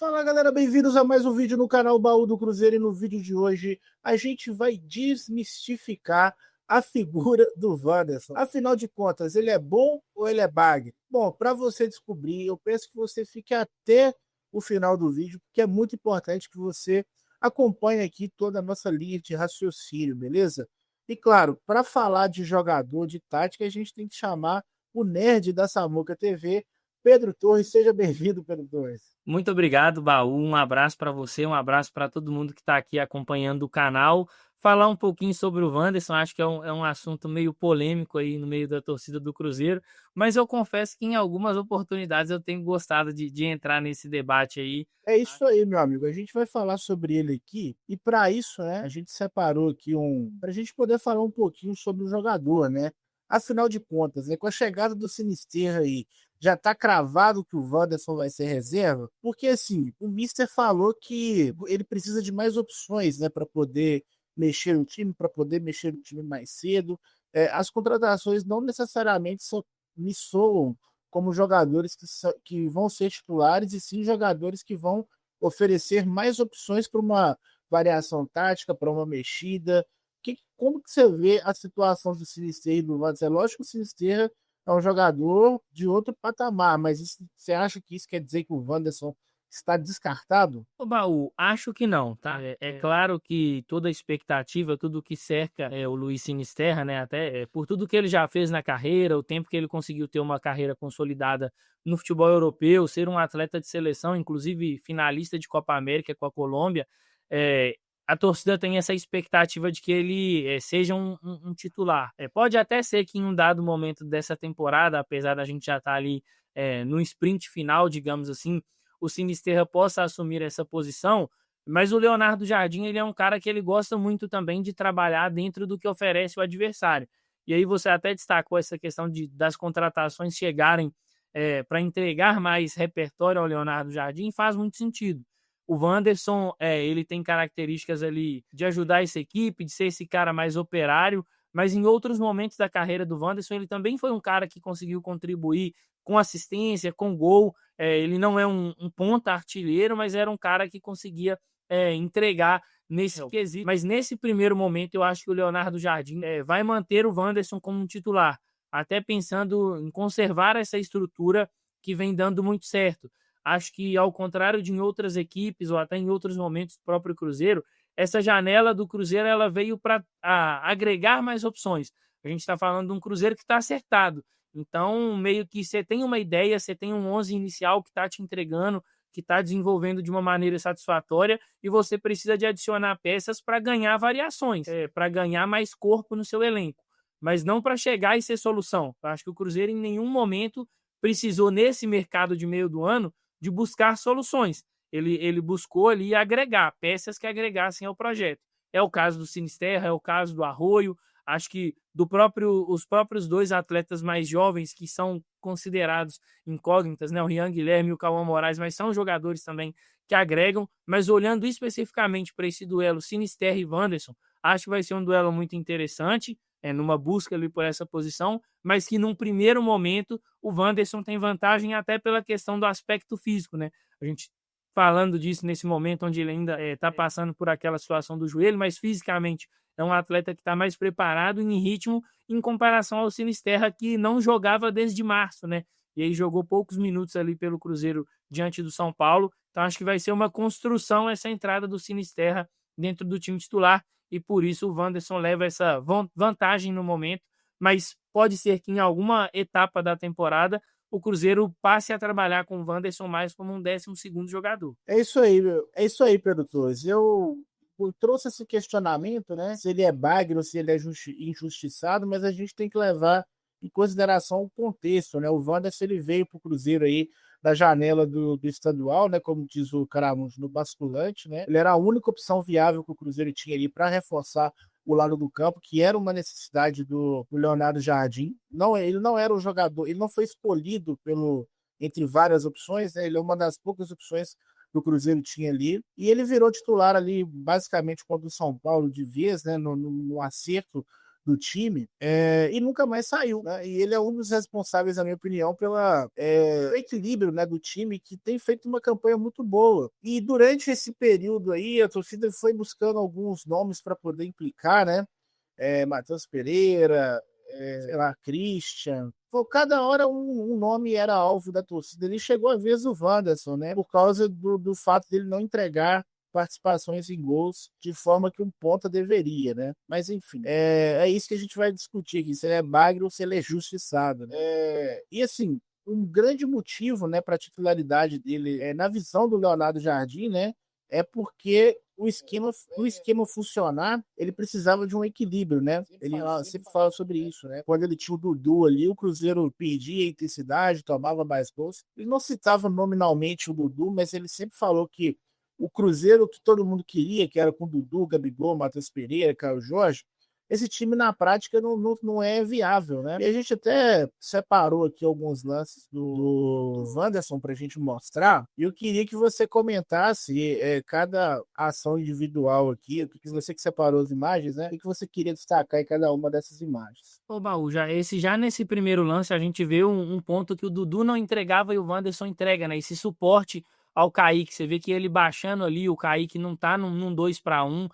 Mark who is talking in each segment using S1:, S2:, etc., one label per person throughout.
S1: Fala galera, bem-vindos a mais um vídeo no canal Baú do Cruzeiro e no vídeo de hoje a gente vai desmistificar a figura do Wanderson. Afinal de contas, ele é bom ou ele é bag? Bom, para você descobrir, eu peço que você fique até o final do vídeo, porque é muito importante que você acompanhe aqui toda a nossa linha de raciocínio, beleza? E claro, para falar de jogador, de tática, a gente tem que chamar o nerd da Samuca TV, Pedro Torres. Seja bem-vindo, Pedro Torres.
S2: Muito obrigado, Baú. Um abraço para você, um abraço para todo mundo que está aqui acompanhando o canal. Falar um pouquinho sobre o Wanderson, acho que é um assunto meio polêmico aí no meio da torcida do Cruzeiro, mas eu confesso que em algumas oportunidades eu tenho gostado de entrar nesse debate aí.
S1: É isso aí, meu amigo. A gente vai falar sobre ele aqui e para isso, né, a gente separou aqui para a gente poder falar um pouquinho sobre o jogador, né? Afinal de contas, né, com a chegada do Sinisterra aí, já tá cravado que o Wanderson vai ser reserva, porque assim, o Mister falou que ele precisa de mais opções, né, para poder mexer no time, para poder mexer no time mais cedo. As contratações não necessariamente me soam como jogadores que vão ser titulares, e sim jogadores que vão oferecer mais opções para uma variação tática, para uma mexida. Como que você vê a situação do Sinisterra e do Wanderson? É lógico que o Sinisterra é um jogador de outro patamar, mas você acha que isso quer dizer que o Wanderson está descartado?
S2: Ô, Baú, acho que não, tá? É claro que toda a expectativa, tudo que cerca o Luiz Sinisterra, né? Até por tudo que ele já fez na carreira, o tempo que ele conseguiu ter uma carreira consolidada no futebol europeu, ser um atleta de seleção, inclusive finalista de Copa América com a Colômbia, é, a torcida tem essa expectativa de que ele seja um titular. Pode até ser que em um dado momento dessa temporada, apesar da gente já estar ali no sprint final, digamos assim, o Sinisterra possa assumir essa posição, mas o Leonardo Jardim ele é um cara que ele gosta muito também de trabalhar dentro do que oferece o adversário. E aí você até destacou essa questão das contratações chegarem para entregar mais repertório ao Leonardo Jardim, faz muito sentido. O Wanderson, ele tem características ali de ajudar essa equipe, de ser esse cara mais operário, mas em outros momentos da carreira do Wanderson, ele também foi um cara que conseguiu contribuir com assistência, com gol. Ele não é um ponta artilheiro, mas era um cara que conseguia entregar nesse quesito. Mas nesse primeiro momento, eu acho que o Leonardo Jardim vai manter o Wanderson como um titular, até pensando em conservar essa estrutura que vem dando muito certo. Acho que, ao contrário de em outras equipes ou até em outros momentos do próprio Cruzeiro, essa janela do Cruzeiro ela veio para agregar mais opções. A gente está falando de um Cruzeiro que está acertado. Então, meio que você tem uma ideia, você tem um 11 inicial que está te entregando, que está desenvolvendo de uma maneira satisfatória, e você precisa de adicionar peças para ganhar variações, para ganhar mais corpo no seu elenco, mas não para chegar e ser solução. Eu acho que o Cruzeiro em nenhum momento precisou, nesse mercado de meio do ano, de buscar soluções. Ele buscou ali agregar peças que agregassem ao projeto. É o caso do Sinisterra, é o caso do Arroio. Acho que os próprios dois atletas mais jovens que são considerados incógnitas, né? O Rian Guilherme e o Cauã Moraes, mas são jogadores também que agregam. Mas olhando especificamente para esse duelo Sinisterra e Wanderson, acho que vai ser um duelo muito interessante, numa busca ali por essa posição, mas que num primeiro momento o Wanderson tem vantagem até pela questão do aspecto físico, né? A gente falando disso nesse momento onde ele ainda está passando por aquela situação do joelho, mas fisicamente é um atleta que está mais preparado em ritmo em comparação ao Sinisterra, que não jogava desde março, né? E aí jogou poucos minutos ali pelo Cruzeiro diante do São Paulo. Então acho que vai ser uma construção essa entrada do Sinisterra dentro do time titular, e por isso o Wanderson leva essa vantagem no momento, mas pode ser que em alguma etapa da temporada o Cruzeiro passe a trabalhar com o Wanderson mais como um 12º jogador.
S1: É isso aí, é isso aí, Pedro Torres. Eu trouxe esse questionamento, né? Se ele é bagre, se ele é injustiçado, mas a gente tem que levar em consideração o contexto, né? O Wanderson ele veio para o Cruzeiro aí da janela do estadual, né? Como diz o Caramujo no basculante, né? Ele era a única opção viável que o Cruzeiro tinha ali para reforçar o lado do campo, que era uma necessidade do Leonardo Jardim. Não, ele não era um jogador, ele não foi escolhido entre várias opções, né? Ele é uma das poucas opções que o Cruzeiro tinha ali. E ele virou titular ali, basicamente, contra o São Paulo de vez, né? No acerto do time, e nunca mais saiu, né? E ele é um dos responsáveis, na minha opinião, pelo equilíbrio, né, do time, que tem feito uma campanha muito boa. E durante esse período aí, a torcida foi buscando alguns nomes para poder implicar, né? Matheus Pereira, sei lá, Christian. Pô, cada hora um nome era alvo da torcida. Ele chegou a vez o Wanderson, né? Por causa do fato dele não entregar participações em gols de forma que um ponta deveria, né? Mas enfim, é isso que a gente vai discutir aqui, se ele é magro ou se ele é justiçado, né? E assim, um grande motivo, né, para a titularidade dele, na visão do Leonardo Jardim, né, é porque o esquema funcionar, ele precisava de um equilíbrio, né? Ele sempre fala sobre isso, né? Quando ele tinha o Dudu ali, o Cruzeiro perdia a intensidade, tomava mais gols. Ele não citava nominalmente o Dudu, mas ele sempre falou que o Cruzeiro que todo mundo queria, que era com Dudu, Gabigol, Matheus Pereira, Caio Jorge, esse time na prática não é viável, né? E a gente até separou aqui alguns lances do Wanderson para a gente mostrar, e eu queria que você comentasse cada ação individual aqui, você que separou as imagens, né? O que você queria destacar em cada uma dessas imagens.
S2: Ô, Baú, já nesse primeiro lance a gente vê um ponto que o Dudu não entregava e o Wanderson entrega, né? Esse suporte ao Kaique. Você vê que ele baixando ali, o Kaique não tá num 2-1.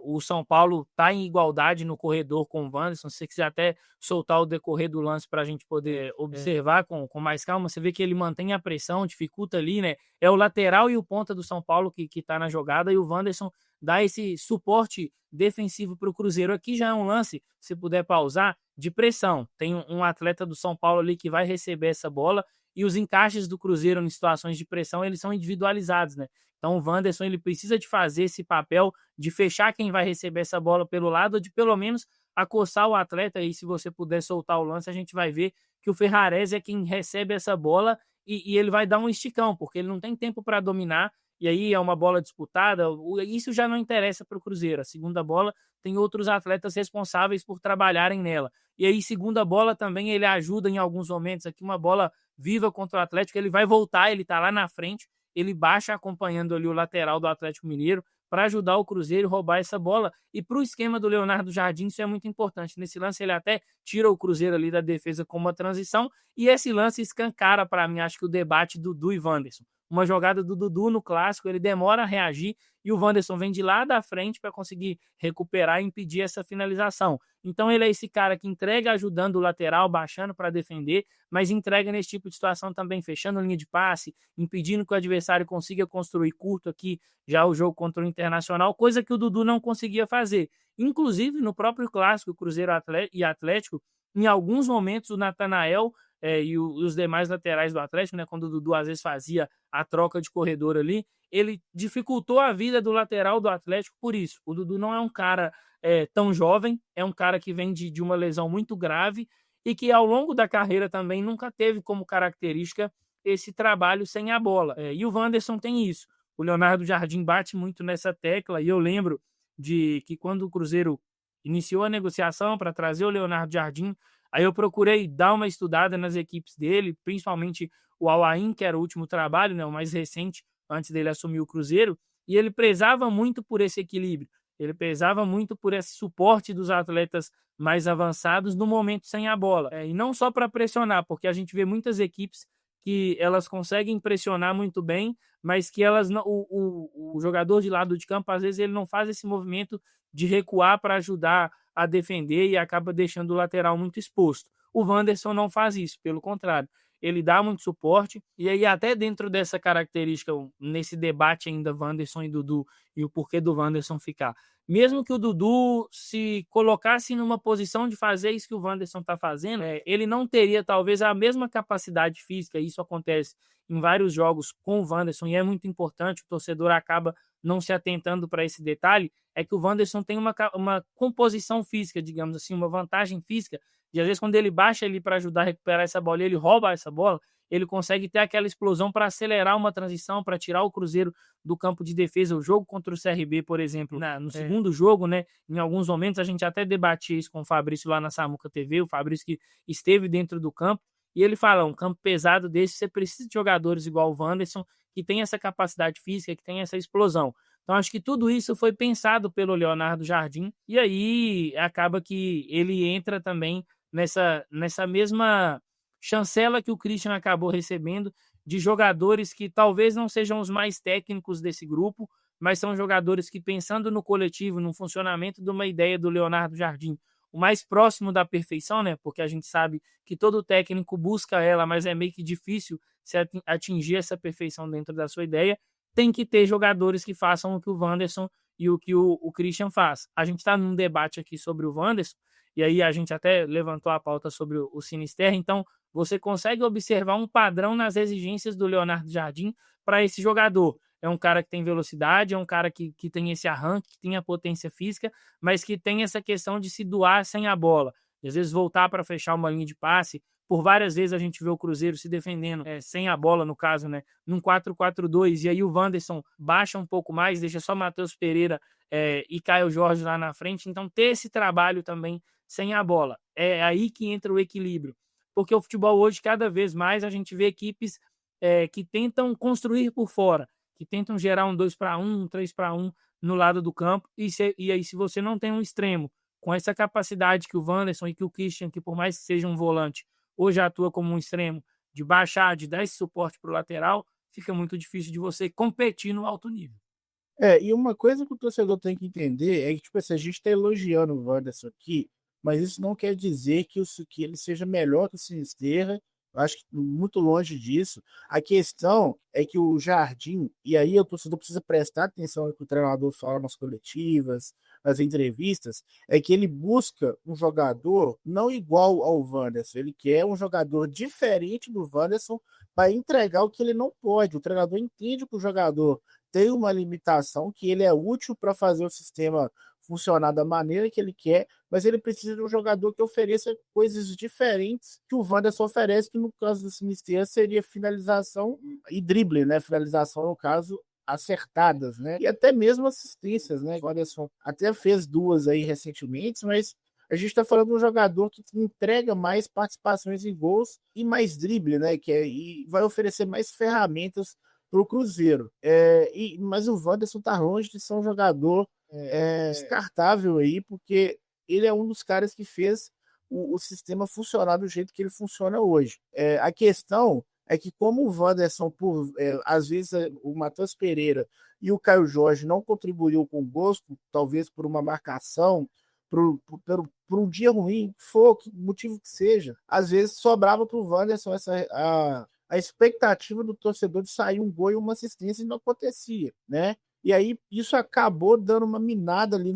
S2: O São Paulo tá em igualdade no corredor com o Wanderson. Se você quiser até soltar o decorrer do lance para a gente poder observar com mais calma, você vê que ele mantém a pressão, dificulta ali, né? É o lateral e o ponta do São Paulo que tá na jogada e o Wanderson dá esse suporte defensivo para o Cruzeiro. Aqui já é um lance, se puder pausar, de pressão. Tem um atleta do São Paulo ali que vai receber essa bola e os encaixes do Cruzeiro em situações de pressão, eles são individualizados, né? Então o Wanderson, ele precisa de fazer esse papel de fechar quem vai receber essa bola pelo lado, ou de pelo menos acossar o atleta. E se você puder soltar o lance, a gente vai ver que o Ferrarese é quem recebe essa bola e ele vai dar um esticão, porque ele não tem tempo para dominar, e aí é uma bola disputada. Isso já não interessa para o Cruzeiro. A segunda bola tem outros atletas responsáveis por trabalharem nela. E aí, segunda bola também, ele ajuda em alguns momentos. Aqui uma bola viva contra o Atlético, ele vai voltar, ele tá lá na frente, ele baixa acompanhando ali o lateral do Atlético Mineiro para ajudar o Cruzeiro a roubar essa bola. E para o esquema do Leonardo Jardim, isso é muito importante. Nesse lance, ele até tira o Cruzeiro ali da defesa com uma transição, e esse lance escancara para mim, acho que o debate do Dudu e Wanderson. Uma jogada do Dudu no clássico, ele demora a reagir e o Wanderson vem de lá da frente para conseguir recuperar e impedir essa finalização. Então ele é esse cara que entrega ajudando o lateral, baixando para defender, mas entrega nesse tipo de situação também, fechando linha de passe, impedindo que o adversário consiga construir curto aqui já o jogo contra o Internacional, coisa que o Dudu não conseguia fazer. Inclusive no próprio clássico, Cruzeiro e Atlético, em alguns momentos o Natanael e os demais laterais do Atlético, né, quando o Dudu às vezes fazia a troca de corredor ali, ele dificultou a vida do lateral do Atlético por isso. O Dudu não é um cara tão jovem, é um cara que vem de uma lesão muito grave e que ao longo da carreira também nunca teve como característica esse trabalho sem a bola. E o Wanderson tem isso. O Leonardo Jardim bate muito nessa tecla, e eu lembro de que quando o Cruzeiro iniciou a negociação para trazer o Leonardo Jardim, aí eu procurei dar uma estudada nas equipes dele, principalmente o Al-Ain, que era o último trabalho, né, o mais recente, antes dele assumir o Cruzeiro, e ele prezava muito por esse equilíbrio, ele prezava muito por esse suporte dos atletas mais avançados no momento sem a bola. E não só para pressionar, porque a gente vê muitas equipes que elas conseguem pressionar muito bem, mas que elas não, o jogador de lado de campo, às vezes, ele não faz esse movimento de recuar para ajudar a defender e acaba deixando o lateral muito exposto. O Wanderson não faz isso, pelo contrário, ele dá muito suporte, e aí até dentro dessa característica, nesse debate ainda Wanderson e Dudu, e o porquê do Wanderson ficar, mesmo que o Dudu se colocasse numa posição de fazer isso que o Wanderson está fazendo, ele não teria talvez a mesma capacidade física. Isso acontece em vários jogos com o Wanderson, e é muito importante, o torcedor acaba não se atentando para esse detalhe, é que o Wanderson tem uma composição física, digamos assim, uma vantagem física, e às vezes quando ele baixa ali para ajudar a recuperar essa bola, ele rouba essa bola, ele consegue ter aquela explosão para acelerar uma transição, para tirar o Cruzeiro do campo de defesa. O jogo contra o CRB, por exemplo, no segundo jogo, né, em alguns momentos a gente até debatia isso com o Fabrício lá na Samuca TV, o Fabrício que esteve dentro do campo, e ele fala, um campo pesado desse, você precisa de jogadores igual o Wanderson, que tem essa capacidade física, que tem essa explosão. Então, acho que tudo isso foi pensado pelo Leonardo Jardim, e aí acaba que ele entra também nessa mesma chancela que o Christian acabou recebendo, de jogadores que talvez não sejam os mais técnicos desse grupo, mas são jogadores que, pensando no coletivo, no funcionamento de uma ideia do Leonardo Jardim, o mais próximo da perfeição, né? Porque a gente sabe que todo técnico busca ela, mas é meio que difícil se atingir essa perfeição dentro da sua ideia. Tem que ter jogadores que façam o que o Wanderson e o que o Christian faz. A gente está num debate aqui sobre o Wanderson, e aí a gente até levantou a pauta sobre o Sinisterra, então você consegue observar um padrão nas exigências do Leonardo Jardim para esse jogador. É um cara que tem velocidade, é um cara que tem esse arranque, que tem a potência física, mas que tem essa questão de se doar sem a bola. Às vezes voltar para fechar uma linha de passe. Por várias vezes a gente vê o Cruzeiro se defendendo sem a bola, no caso, né, num 4-4-2, e aí o Wanderson baixa um pouco mais, deixa só Matheus Pereira e Caio Jorge lá na frente. Então, ter esse trabalho também sem a bola. É aí que entra o equilíbrio. Porque o futebol hoje, cada vez mais, a gente vê equipes que tentam construir por fora, que tentam gerar um 2-1, um 3-1 no lado do campo, e aí se você não tem um extremo com essa capacidade que o Wanderson e que o Christian, que por mais que seja um volante, hoje atua como um extremo, de baixar, de dar esse suporte para o lateral, fica muito difícil de você competir no alto nível.
S1: E uma coisa que o torcedor tem que entender é que, tipo assim, a gente está elogiando o Wanderson aqui, mas isso não quer dizer que ele seja melhor que o Sinisterra. Eu acho que muito longe disso. A questão é que o Jardim, e aí o torcedor precisa prestar atenção no que o treinador fala nas coletivas, nas entrevistas, é que ele busca um jogador não igual ao Wanderson. Ele quer um jogador diferente do Wanderson para entregar o que ele não pode. O treinador entende que o jogador tem uma limitação, que ele é útil para fazer o sistema funcionar da maneira que ele quer, mas ele precisa de um jogador que ofereça coisas diferentes que o Wanderson oferece, que no caso do Sinisterra seria finalização e drible, né? Finalização, no caso, acertadas, né? E até mesmo assistências, né? O Wanderson até fez duas aí recentemente, mas a gente está falando de um jogador que entrega mais participações em gols e mais drible, né? E vai oferecer mais ferramentas para o Cruzeiro. Mas o Wanderson tá longe de ser um jogador descartável aí, porque ele é um dos caras que fez o sistema funcionar do jeito que ele funciona hoje. A questão é que, como o Wanderson, às vezes o Matheus Pereira e o Caio Jorge não contribuiu com o gosto, talvez por uma marcação, por um dia ruim, for que motivo que seja, às vezes sobrava para o Wanderson a expectativa do torcedor de sair um gol e uma assistência e não acontecia, né? E aí isso acabou dando uma minada ali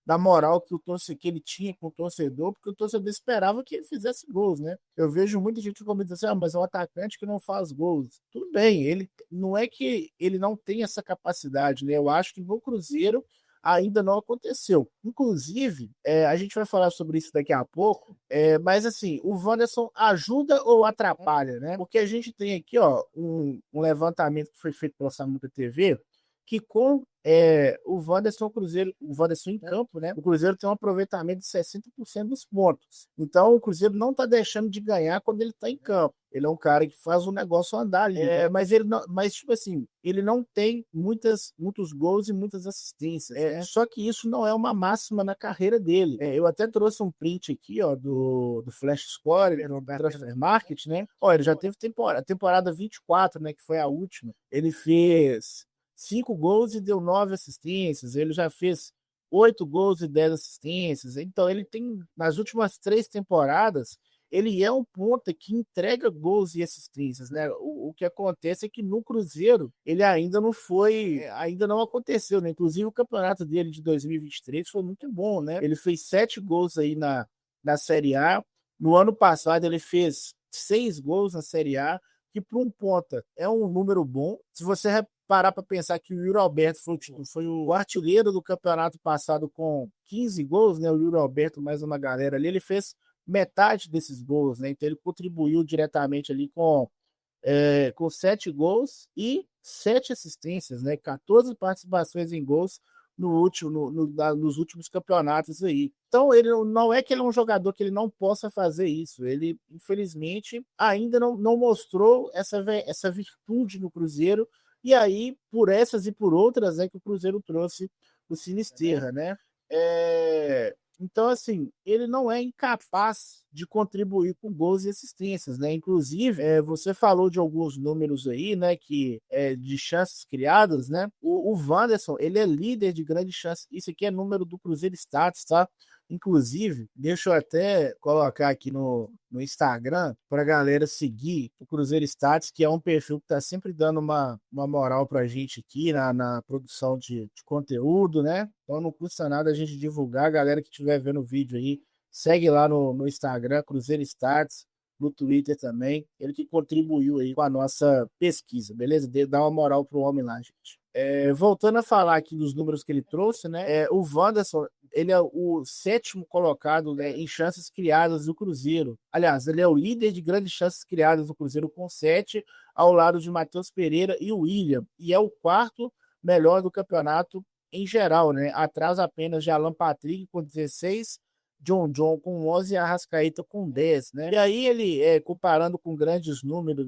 S1: na moral que ele tinha com o torcedor, porque o torcedor esperava que ele fizesse gols, né? Eu vejo muita gente comentando assim, mas é um atacante que não faz gols. Tudo bem, ele não é que ele não tem essa capacidade, né? Eu acho que no Cruzeiro ainda não aconteceu. Inclusive, a gente vai falar sobre isso daqui a pouco, mas assim, o Wanderson ajuda ou atrapalha, né? Porque a gente tem aqui, ó, um levantamento que foi feito pela Samuca TV, que com o Wanderson em campo, né? O Cruzeiro tem um aproveitamento de 60% dos pontos. Então, o Cruzeiro não está deixando de ganhar quando ele está em campo. Ele é um cara que faz o negócio andar ali. Mas, tipo assim, ele não tem muitos gols e muitas assistências. Só que isso não é uma máxima na carreira dele. Eu até trouxe um print aqui, ó, do Flash Score, no Transfer Market, né? Ó, ele já teve temporada 24, né? Que foi a última. Ele fez 5 gols e deu 9 assistências. Ele já fez 8 gols e 10 assistências. Então, ele tem, nas últimas 3 temporadas, ele é um ponta que entrega gols e assistências, né? O que acontece é que no Cruzeiro ele ainda não aconteceu, né? Inclusive o campeonato dele de 2023 foi muito bom, né? Ele fez 7 gols aí na Série A. No ano passado ele fez 6 gols na Série A, que para um ponta é um número bom. Se você parar para pensar que o Yuri Alberto foi o artilheiro do campeonato passado com 15 gols, né? O Yuri Alberto mais uma galera ali, ele fez metade desses gols, né? Então ele contribuiu diretamente ali com 7 gols e 7 assistências, né? 14 participações em gols nos últimos campeonatos aí. Então ele não é que ele é um jogador que ele não possa fazer isso. Ele, infelizmente, ainda não mostrou essa virtude no Cruzeiro E aí, por essas e por outras, é que o Cruzeiro trouxe o Sinisterra, né? Então, assim, ele não é incapaz de contribuir com gols e assistências, né? Inclusive, você falou de alguns números aí, né? Que de chances criadas, né? O Wanderson, ele é líder de grandes chances. Isso aqui é número do Cruzeiro Stats, tá? Inclusive, deixa eu até colocar aqui no Instagram para a galera seguir o Cruzeiro Stats, que é um perfil que está sempre dando uma moral para a gente aqui na produção de conteúdo, né? Então não custa nada a gente divulgar. A galera que estiver vendo o vídeo aí, segue lá no Instagram, Cruzeiro Stats, no Twitter também. Ele que contribuiu aí com a nossa pesquisa, beleza? Dá uma moral pro homem lá, gente. Voltando a falar aqui dos números que ele trouxe, né? O Wanderson, ele é o sétimo colocado, né, em chances criadas do Cruzeiro. Aliás, ele é o líder de grandes chances criadas do Cruzeiro com 7, ao lado de Matheus Pereira e William. E é o quarto melhor do campeonato em geral, né? Atrás apenas de Alan Patrick com 16, John com 11 e Arrascaeta com 10, né? E aí ele, comparando com grandes números,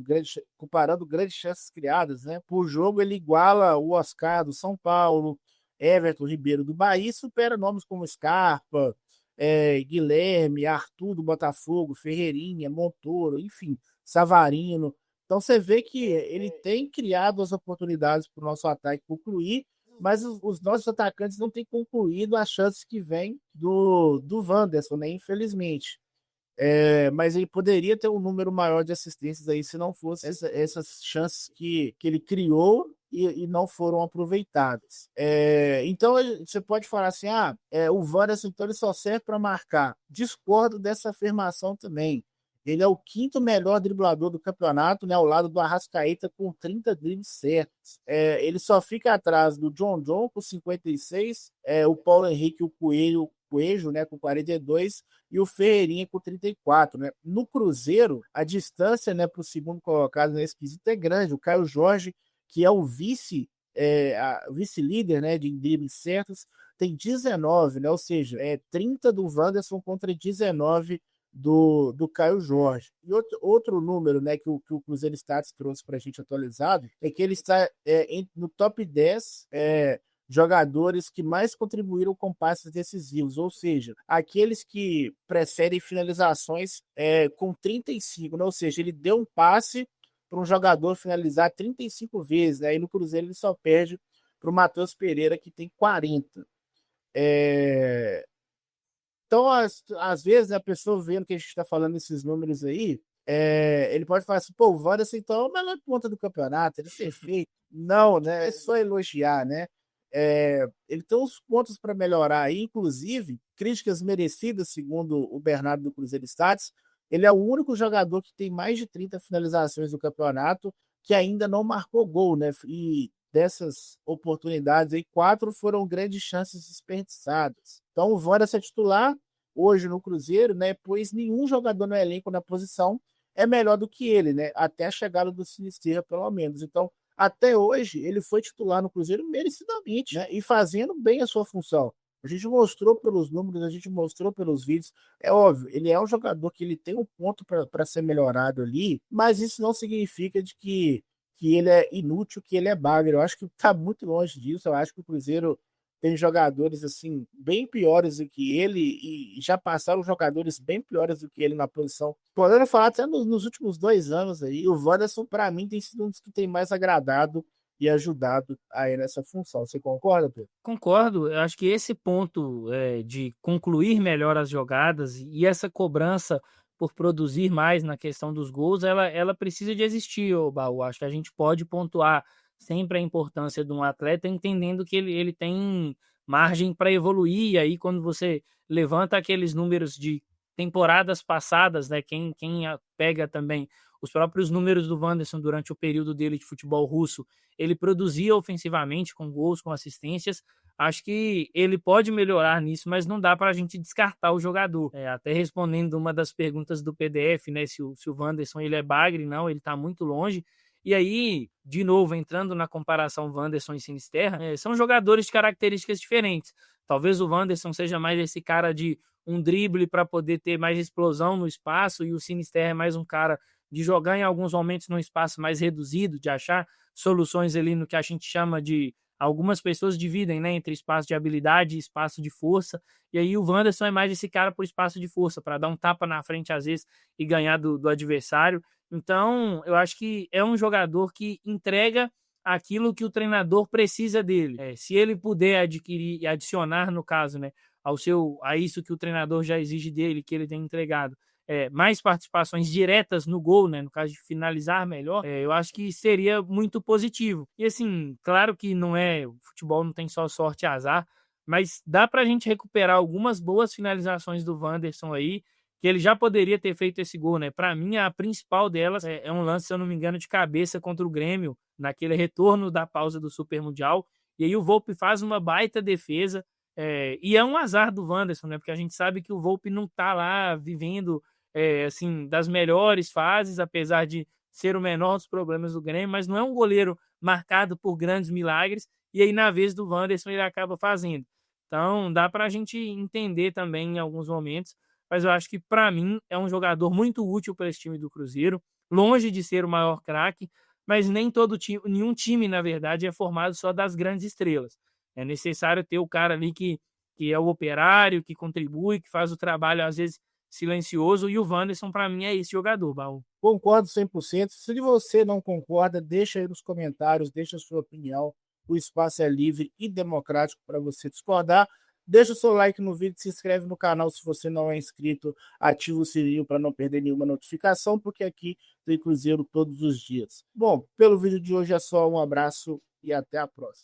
S1: comparando grandes chances criadas, né? Por jogo ele iguala o Oscar do São Paulo, Everton Ribeiro do Bahia, e supera nomes como Scarpa, Guilherme, Arthur do Botafogo, Ferreirinha, Montoro, enfim, Savarino. Então você vê que ele tem criado as oportunidades para o nosso ataque concluir, mas os nossos atacantes não têm concluído as chances que vêm do Wanderson, né? Infelizmente. Mas ele poderia ter um número maior de assistências aí se não fosse essas chances que ele criou e não foram aproveitadas. Então você pode falar assim: o Wanderson então ele só serve para marcar. Discordo dessa afirmação também. Ele é o quinto melhor driblador do campeonato, né, ao lado do Arrascaeta com 30 dribles certos. Ele só fica atrás do John com 56, o Paulo Henrique e o Coelho, né, com 42 e o Ferreirinha com 34, né? No Cruzeiro, a distância, né, para o segundo colocado nesse quesito é grande. O Caio Jorge, que é o vice-líder, né, de dribles certos, tem 19, né? Ou seja, 30 do Wanderson contra 19 do Caio Jorge. E outro número, né, que o Cruzeiro Stats trouxe para a gente atualizado é que ele está no top 10 jogadores que mais contribuíram com passes decisivos, ou seja, aqueles que preferem finalizações com 35, né? Ou seja, ele deu um passe para um jogador finalizar 35 vezes, né? E no Cruzeiro ele só perde para o Matheus Pereira, que tem 40. Então, às vezes, a pessoa vendo que a gente está falando esses números aí, ele pode falar assim: pô, o Wanderson então é o melhor ponta do campeonato, ele é perfeito. Não, né? É só elogiar, né? Ele tem uns pontos para melhorar aí, inclusive, críticas merecidas, segundo o Bernardo do Cruzeiro Stats. Ele é o único jogador que tem mais de 30 finalizações do campeonato que ainda não marcou gol, né? E dessas oportunidades aí, 4 foram grandes chances desperdiçadas. Então, o Wanderson é titular hoje no Cruzeiro, né? Pois nenhum jogador no elenco na posição é melhor do que ele, né? Até a chegada do Sinisterra, pelo menos. Então, até hoje, ele foi titular no Cruzeiro merecidamente, né? E fazendo bem a sua função. A gente mostrou pelos números, a gente mostrou pelos vídeos. É óbvio, ele é um jogador que ele tem um ponto para ser melhorado ali, mas isso não significa de que ele é inútil, que ele é bagre. Eu acho que está muito longe disso. Eu acho que o Cruzeiro tem jogadores assim bem piores do que ele e já passaram jogadores bem piores do que ele na posição. Podendo falar até nos últimos 2 anos aí, o Wanderson para mim tem sido um dos que tem mais agradado e ajudado aí nessa função. Você concorda, Pedro?
S2: Concordo, eu acho que esse ponto de concluir melhor as jogadas e essa cobrança por produzir mais na questão dos gols, ela precisa de existir, ô Baú. Acho que a gente pode pontuar sempre a importância de um atleta, entendendo que ele tem margem para evoluir. E aí, quando você levanta aqueles números de temporadas passadas, né? Quem pega também os próprios números do Wanderson durante o período dele de futebol russo, ele produzia ofensivamente com gols, com assistências. Acho que ele pode melhorar nisso, mas não dá para a gente descartar o jogador. Até respondendo uma das perguntas do PDF, né, se o Wanderson ele é bagre, não, ele está muito longe. E aí, de novo, entrando na comparação Wanderson e Sinisterra, são jogadores de características diferentes. Talvez o Wanderson seja mais esse cara de um drible para poder ter mais explosão no espaço, e o Sinisterra é mais um cara de jogar em alguns momentos num espaço mais reduzido, de achar soluções ali no que a gente chama de algumas pessoas dividem, né, entre espaço de habilidade e espaço de força, e aí o Wanderson é mais esse cara por espaço de força, para dar um tapa na frente às vezes e ganhar do adversário. Então, eu acho que é um jogador que entrega aquilo que o treinador precisa dele. Se ele puder adquirir e adicionar, no caso, né, a isso que o treinador já exige dele, que ele tem entregado, mais participações diretas no gol, né, no caso de finalizar melhor, eu acho que seria muito positivo. E assim, claro que o futebol não tem só sorte e azar, mas dá para a gente recuperar algumas boas finalizações do Wanderson aí, que ele já poderia ter feito esse gol, né? Para mim, a principal delas é um lance, se eu não me engano, de cabeça contra o Grêmio, naquele retorno da pausa do Super Mundial. E aí o Volpi faz uma baita defesa. E é um azar do Wanderson, né? Porque a gente sabe que o Volpi não tá lá vivendo assim, das melhores fases, apesar de ser o menor dos problemas do Grêmio, mas não é um goleiro marcado por grandes milagres. E aí, na vez do Wanderson, ele acaba fazendo. Então, dá para a gente entender também em alguns momentos, mas eu acho que, para mim, é um jogador muito útil para esse time do Cruzeiro, longe de ser o maior craque, mas nem todo time, nenhum time, na verdade, é formado só das grandes estrelas. É necessário ter o cara ali que é o operário, que contribui, que faz o trabalho, às vezes, silencioso, e o Wanderson, para mim, é esse jogador, Baú.
S1: Concordo 100%. Se você não concorda, deixa aí nos comentários, deixa a sua opinião. O espaço é livre e democrático para você discordar. Deixa o seu like no vídeo, se inscreve no canal se você não é inscrito, ativa o sininho para não perder nenhuma notificação, porque aqui tem Cruzeiro todos os dias. Bom, pelo vídeo de hoje é só, um abraço e até a próxima.